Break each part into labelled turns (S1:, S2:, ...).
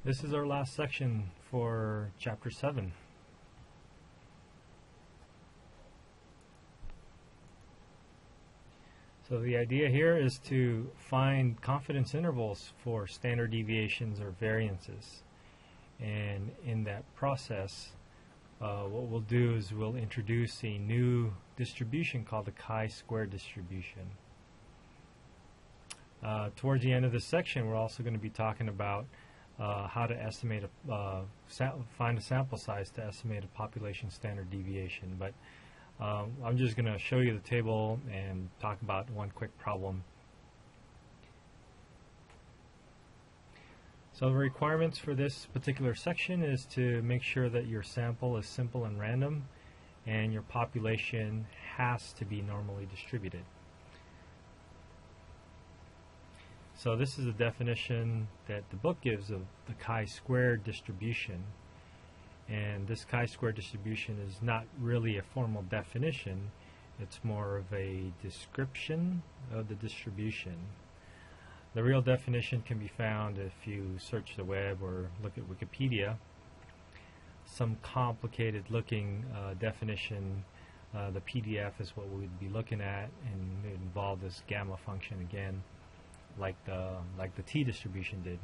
S1: This is our last section for Chapter 7. So the idea here is to find confidence intervals for standard deviations or variances. And in that process, what we'll do is we'll introduce a new distribution called the chi-square distribution. Towards the end of this section, we're also going to be talking about how to estimate find a sample size to estimate a population standard deviation. But I'm just going to show you the table and talk about one quick problem. So the requirements for this particular section is to make sure that your sample is simple and random, and your population has to be normally distributed. So this is a definition that the book gives of the chi-square distribution. And this chi-square distribution is not really a formal definition. It's more of a description of the distribution. The real definition can be found if you search the web or look at Wikipedia. Some complicated looking definition, the PDF is what we'd be looking at, and it involved this gamma function again, like the t distribution did.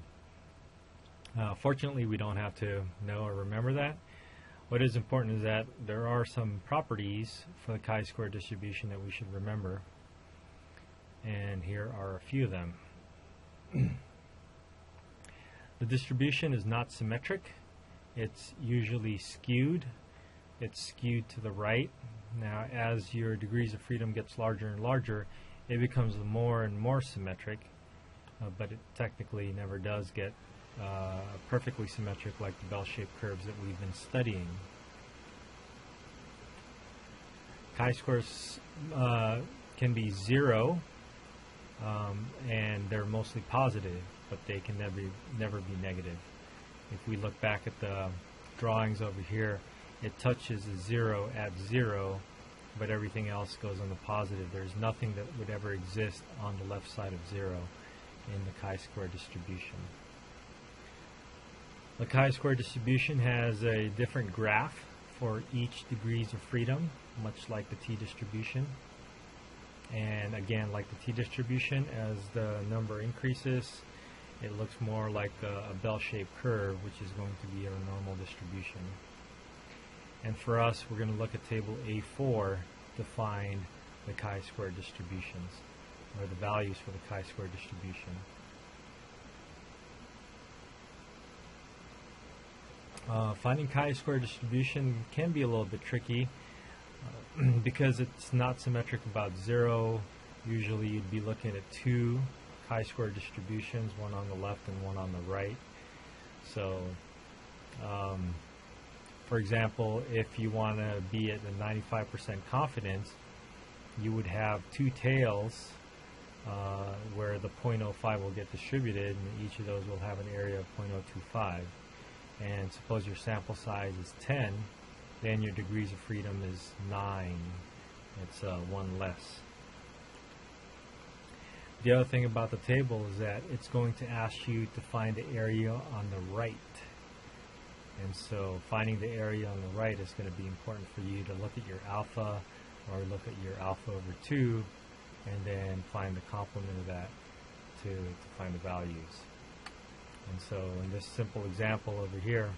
S1: Fortunately, we don't have to know or remember that. What is important is that there are some properties for the chi-square distribution that we should remember, and here are a few of them. The distribution is not symmetric. It's usually skewed. It's skewed to the right. Now, as your degrees of freedom gets larger and larger, it becomes more and more symmetric, but it technically never does get perfectly symmetric like the bell-shaped curves that we've been studying. Chi-squares can be zero, and they're mostly positive, but they can never be negative. If we look back at the drawings over here, it touches a zero at zero, but everything else goes on the positive. There's nothing that would ever exist on the left side of zero in the chi-square distribution. The chi-square distribution has a different graph for each degrees of freedom, much like the t-distribution. And again, like the t-distribution, as the number increases, it looks more like a bell-shaped curve, which is going to be our normal distribution. And for us, we're going to look at table A4 to find the chi-square distributions, or the values for the chi-square distribution. Finding chi-square distribution can be a little bit tricky because it's not symmetric about zero. Usually you'd be looking at two chi-square distributions, one on the left and one on the right. So for example, if you want to be at a 95% confidence, you would have two tails where the 0.05 will get distributed, and each of those will have an area of 0.025. And suppose your sample size is 10, then your degrees of freedom is 9. It's one less. The other thing about the table is that it's going to ask you to find the area on the right. And so finding the area on the right is going to be important for you to look at your alpha, or look at your alpha over 2, and then find the complement of that to find the values. And so in this simple example over here,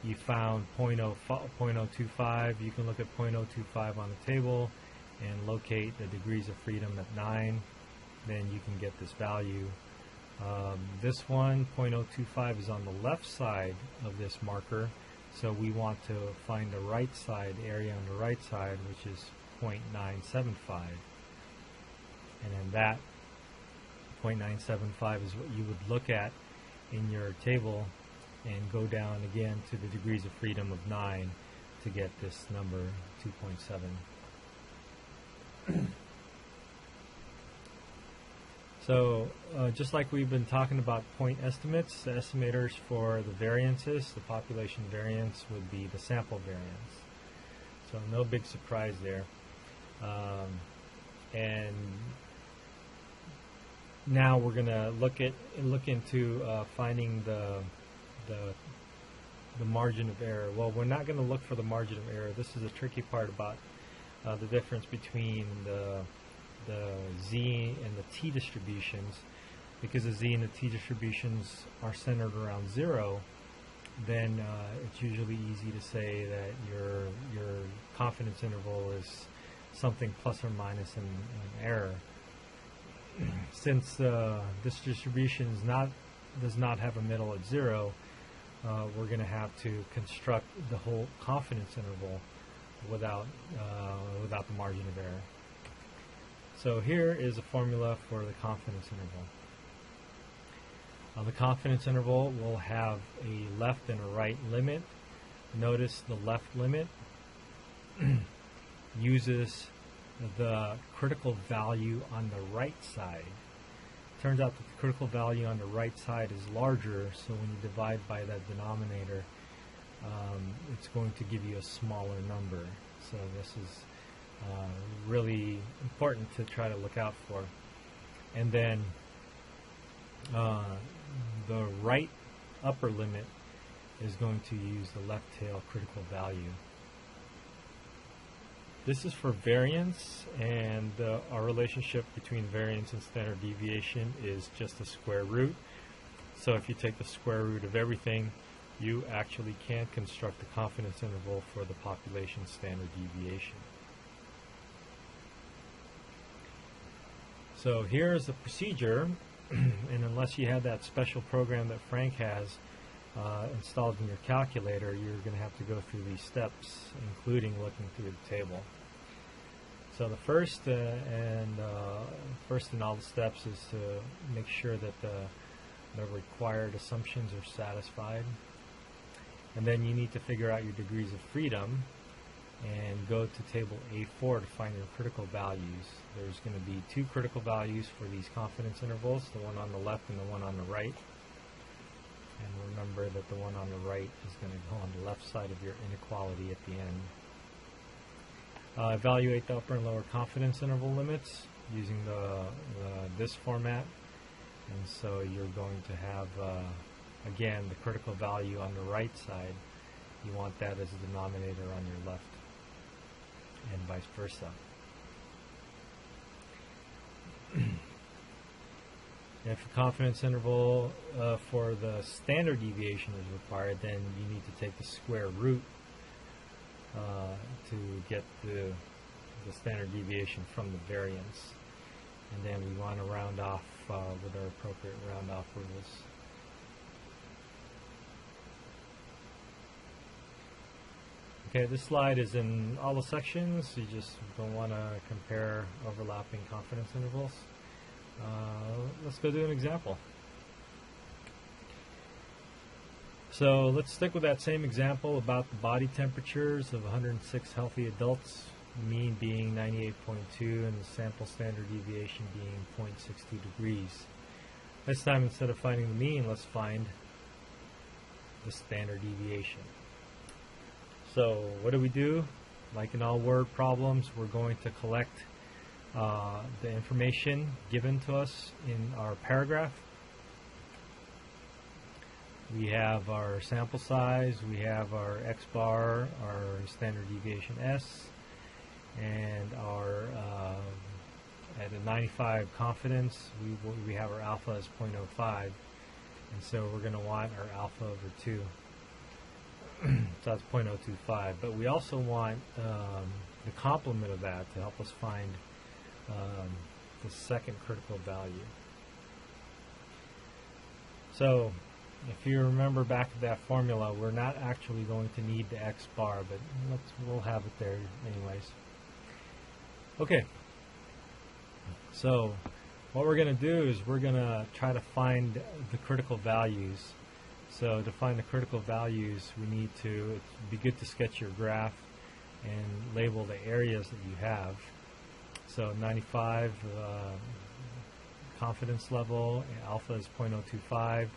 S1: you found 0.025. You can look at 0.025 on the table and locate the degrees of freedom at 9. Then you can get this value. This one, 0.025, is on the left side of this marker, so we want to find the right side, area on the right side, which is 0.975. And then that 0.975 is what you would look at in your table and go down again to the degrees of freedom of 9 to get this number 2.7. So just like we've been talking about point estimates, the estimators for the variances, the population variance would be the sample variance. So no big surprise there. And now we're going to look into finding the margin of error. Well, we're not going to look for the margin of error. This is a tricky part about the difference between the z and the t distributions. Because the z and the t distributions are centered around 0, then it's usually easy to say that your confidence interval is something plus or minus an error. Since this distribution does not have a middle at 0, we're going to have to construct the whole confidence interval without the margin of error. So here is a formula for the confidence interval. The confidence interval will have a left and a right limit. Notice the left limit uses the critical value on the right side. Turns out that the critical value on the right side is larger, so when you divide by that denominator, it's going to give you a smaller number. So this is really important to try to look out for. And then the right upper limit is going to use the left tail critical value. This is for variance, and our relationship between variance and standard deviation is just the square root. So if you take the square root of everything, you actually can construct the confidence interval for the population standard deviation. So here's the procedure. And unless you have that special program that Frank has installed in your calculator, you're going to have to go through these steps, including looking through the table. So the first in all the steps is to make sure that the required assumptions are satisfied. And then you need to figure out your degrees of freedom and go to table A4 to find your critical values. There's going to be 2 critical values for these confidence intervals, the one on the left and the one on the right. And remember that the one on the right is going to go on the left side of your inequality at the end. Evaluate the upper and lower confidence interval limits using this format. And so you're going to have, again, the critical value on the right side. You want that as a denominator on your left, and vice versa. If a confidence interval for the standard deviation is required, then you need to take the square root to get the standard deviation from the variance. And then we want to round off with our appropriate round off rules. Okay, this slide is in all the sections. You just don't want to compare overlapping confidence intervals. Let's go do an example. So let's stick with that same example about the body temperatures of 106 healthy adults, mean being 98.2 and the sample standard deviation being 0.62 degrees. This time, instead of finding the mean, let's find the standard deviation. So what do? Like in all word problems, we're going to collect the information given to us in our paragraph. We have our sample size, we have our x bar, our standard deviation s, and our at a 95 confidence, we have our alpha as 0.05, and so we're going to want our alpha over 2. So that's 0.025, but we also want the complement of that to help us find the second critical value. So if you remember back to that formula, we're not actually going to need the x bar, but we'll have it there anyways. Okay, so what we're going to do is we're going to try to find the critical values. So to find the critical values, we need to, it'd be good to sketch your graph and label the areas that you have. So 95 confidence level, alpha is 0.025.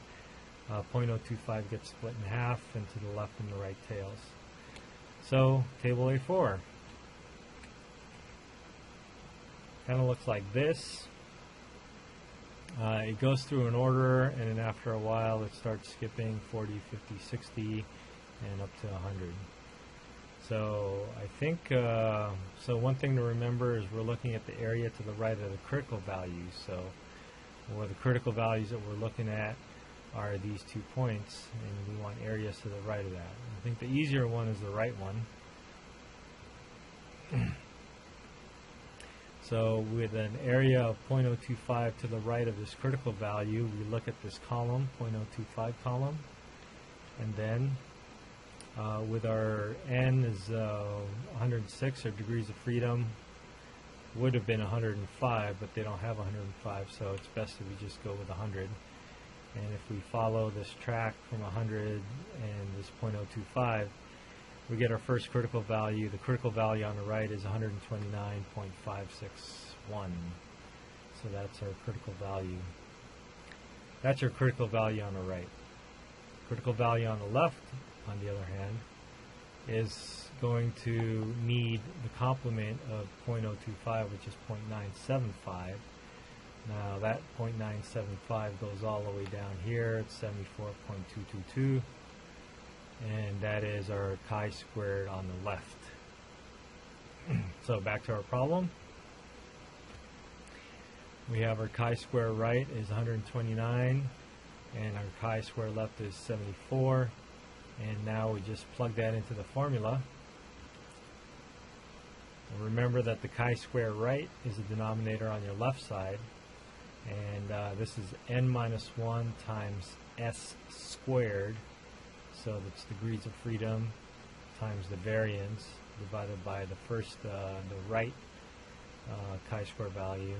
S1: 0.025 gets split in half into the left and the right tails. So table A4 kind of looks like this. It goes through an order, and then after a while it starts skipping 40, 50, 60, and up to 100. So I think, so one thing to remember is we're looking at the area to the right of the critical values. So where the critical values that we're looking at are these 2 points, and we want areas to the right of that. I think the easier one is the right one. So with an area of 0.025 to the right of this critical value, we look at this column, 0.025 column, and then with our n is 106, our degrees of freedom would have been 105, but they don't have 105, so it's best if we just go with 100. And if we follow this track from 100 and this 0.025, we get our first critical value. The critical value on the right is 129.561. So that's our critical value. That's your critical value on the right. Critical value on the left, on the other hand, is going to need the complement of 0.025, which is 0.975. Now that 0.975 goes all the way down here. It's 74.222. And that is our chi-squared on the left. So back to our problem. We have our chi-square right is 129, and our chi-square left is 74. And now we just plug that into the formula. And remember that the chi-square right is the denominator on your left side. And this is n minus 1 times s squared. So that's degrees of freedom times the variance divided by the first, the right chi-square value.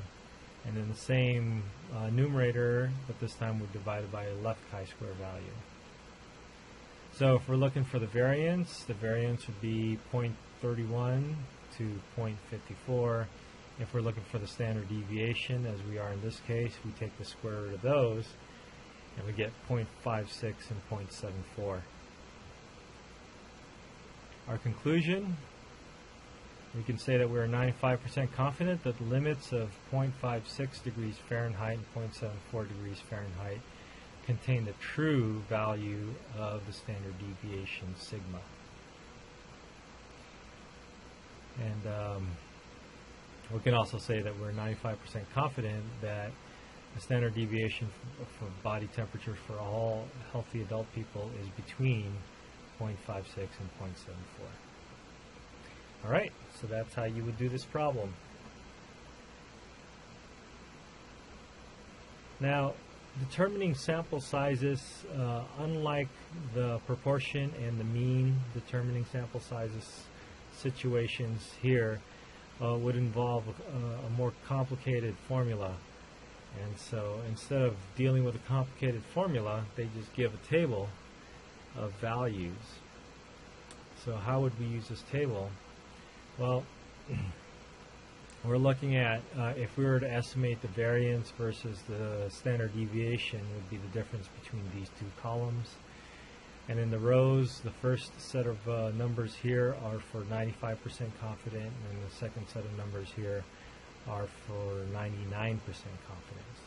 S1: And then the same numerator, but this time we divide it by the left chi-square value. So if we're looking for the variance would be 0.31 to 0.54. If we're looking for the standard deviation, as we are in this case, we take the square root of those, and we get 0.56 and 0.74. Our conclusion, we can say that we're 95% confident that the limits of 0.56 degrees Fahrenheit and 0.74 degrees Fahrenheit contain the true value of the standard deviation sigma. And we can also say that we're 95% confident that the standard deviation for body temperature for all healthy adult people is between 0.56 and 0.74. All right, so that's how you would do this problem. Now, determining sample sizes, unlike the proportion and the mean determining sample sizes situations here, would involve a more complicated formula. And so instead of dealing with a complicated formula, they just give a table of values. So how would we use this table? Well, we're looking at if we were to estimate the variance versus the standard deviation would be the difference between these two columns. And in the rows, the first set of numbers here are for 95% confident, and the second set of numbers here are for 99% confidence.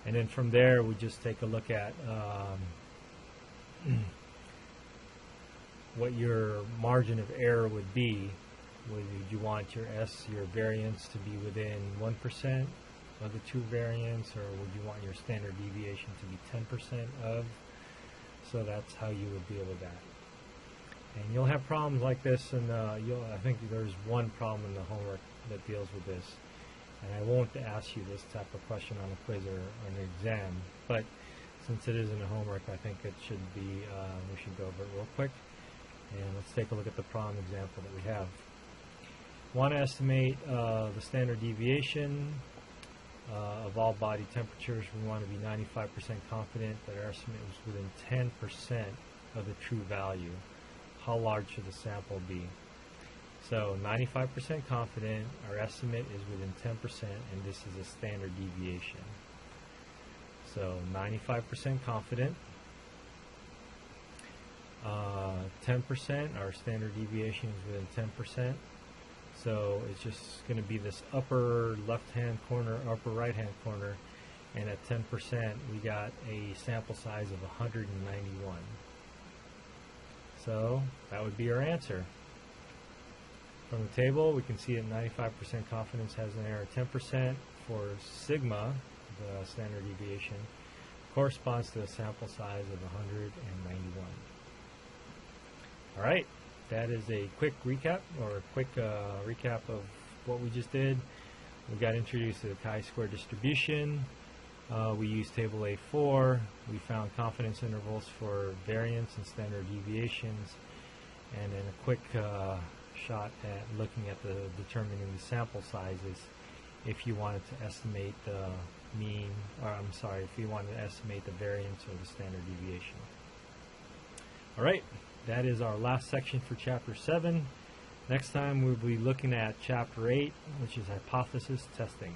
S1: And then from there, we just take a look at what your margin of error would be. Would you want your variance to be within 1% of the true variance, or would you want your standard deviation to be 10% of? So that's how you would deal with that. And you'll have problems like this, and I think there's one problem in the homework that deals with this. And I won't ask you this type of question on a quiz or an exam, but since it is in the homework, I think it should be, we should go over it real quick. And let's take a look at the problem example that we have. Want to estimate the standard deviation of all body temperatures. We want to be 95% confident that our estimate is within 10% of the true value. How large should the sample be? So 95% confident, our estimate is within 10%, and this is a standard deviation. So 95% confident, 10%, our standard deviation is within 10%. So it's just going to be this upper left-hand corner, upper right-hand corner, and at 10% we got a sample size of 191. So that would be our answer. From the table, we can see that 95% confidence has an error of 10% for sigma, the standard deviation, corresponds to a sample size of 191. All right, that is a quick recap, or a quick recap of what we just did. We got introduced to the chi-square distribution. We used table A4. We found confidence intervals for variance and standard deviations, and then a quick shot at looking at determining the sample sizes if you wanted to estimate the mean, or I'm sorry, if you wanted to estimate the variance or the standard deviation. All right, that is our last section for Chapter 7. Next time we'll be looking at Chapter 8, which is hypothesis testing.